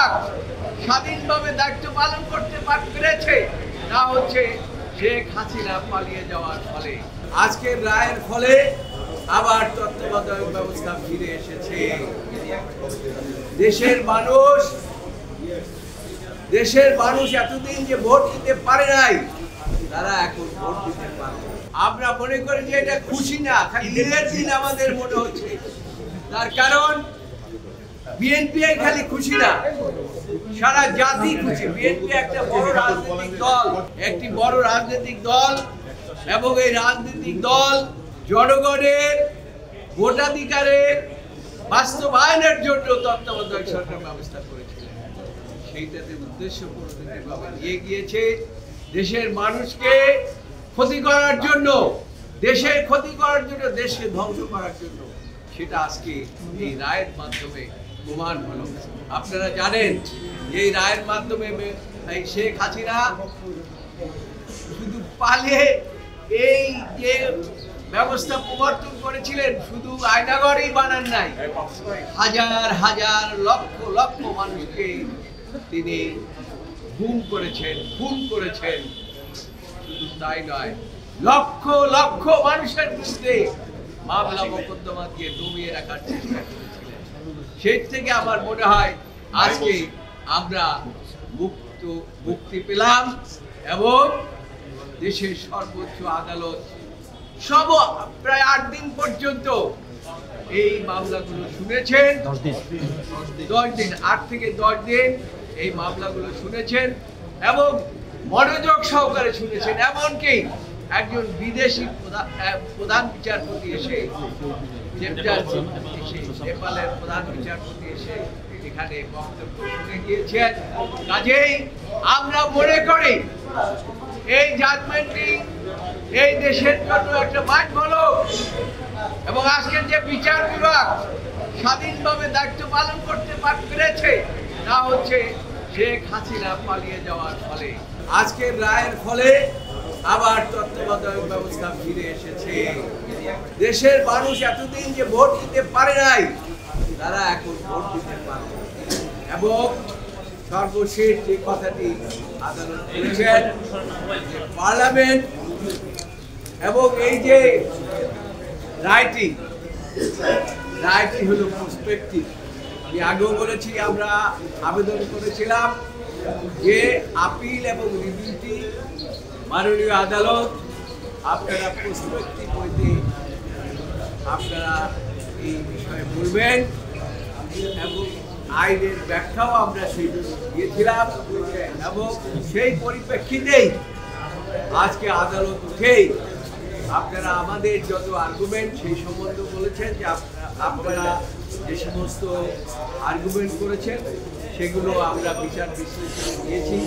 বিভাগ স্বাধীনভাবে দায়িত্ব পালন করতে পেরেছে, তা হচ্ছে শেখ হাসিনা পালিয়ে যাওয়ার ফলে। আজকের রায়ের ফলে আবার তত্ত্বাবধায়ক ব্যবস্থা ফিরে এসেছে। দেশের মানুষ এতদিন যে ভোট দিতে পারে নাই, তারা এখন ভোট দিতে পারবে। আমরা মনে করি যে এটা খুশি না, খালি ঈদের দিন আমাদের মনে হচ্ছে। তার কারণ বিএনপি খালি খুশি না, সারা জাতি খুশি। বিএনপি একটা বড় রাজনৈতিক দল, এবং এই রাজনৈতিক দল জনগণের ভোটাধিকারের বাস্তবায়নের জন্য তত্ত্বাবধায়ক সরকার ব্যবস্থা করেছিলেন। সেইটাতে উদ্দেশ্যপূর্ণভাবে নিয়ে গিয়েছে দেশের মানুষকে ক্ষতি করার জন্য, দেশের ক্ষতি করার জন্য, দেশকে ধ্বংস করার জন্য। সেটা আজকে এই রায়ের মাধ্যমে প্রমাণ হলো। আপনারা জানেন এই রায়ের মাধ্যমে শেখ হাসিনা শুধু পালিয়ে এই যে ব্যবস্থা প্রবর্তন করেছিলেন, শুধু আয়নাগরই বানান নাই, হাজার হাজার লক্ষ লক্ষ মানুষকে তিনি খুন করেছেন। শুধু তাই নয়, লক্ষ লক্ষ মানুষের বিরুদ্ধে মামলা মোকদ্দমা দিয়ে দমিয়ে রাখার চেষ্টা করেছিলেন। সেই থেকে আমার মনে হয় আজকে আমরা মুক্তি পেলাম, এবং দেশের সর্বোচ্চ আদালত প্রায় 8 দিন পর্যন্ত এই মামলাগুলো শুনেছেন। 10 দিন, 8 থেকে 10 দিন এই মামলাগুলো শুনেছেন, এবং মনোযোগ সহকারে শুনেছেন। এমনকি একজন বিদেশি প্রধান বিচারপতি এসে, নেপালের প্রধান বিচারপতি এসে এখানে বক্তব্য শুনে গিয়েছেন। কাজেই আমরা মনে করি এই জাজমেন্টটি এই দেশের জন্য একটা মাইল ফলক, এবং আজকের যে বিচার বিভাগ স্বাধীনভাবে দায়িত্ব পালন করতে পেরেছে, তা হচ্ছে শেখ হাসিনা পালিয়ে যাওয়ার ফলে। আজকের রায়ের ফলে আবার তত্ত্বাবধায়ক ব্যবস্থা ফিরে এসেছে। দেশের মানুষ এতদিন যে ভোট দিতে পারে নাই, তারা এখন ভোট দিতে পারবে। এবং সর্বশেষ যে কথাটি আদালত বলেছেন, পার্লামেন্ট এবং এই যে রায়টি হলো প্রসপেক্টিভ। আমি আগেও বলেছি, আমরা আবেদন করেছিলাম যে আপিল এবং রিভিউটি মাননীয় আদালত আপনারা প্রসপেক্টিভ হইতে আপনারা এই বিষয়ে বলবেন, এবং আইনের ব্যাখ্যাও আমরা সেই জন্য দিয়েছিলাম। এবং সেই পরিপ্রেক্ষিতেই আজকে আদালত উঠেই আপনারা আমাদের যত আর্গুমেন্ট সেই সম্বন্ধে বলেছেন, যে আপনারা যে সমস্ত আর্গুমেন্ট করেছেন সেগুলো আমরা বিচার বিশ্লেষণ দিয়েছি।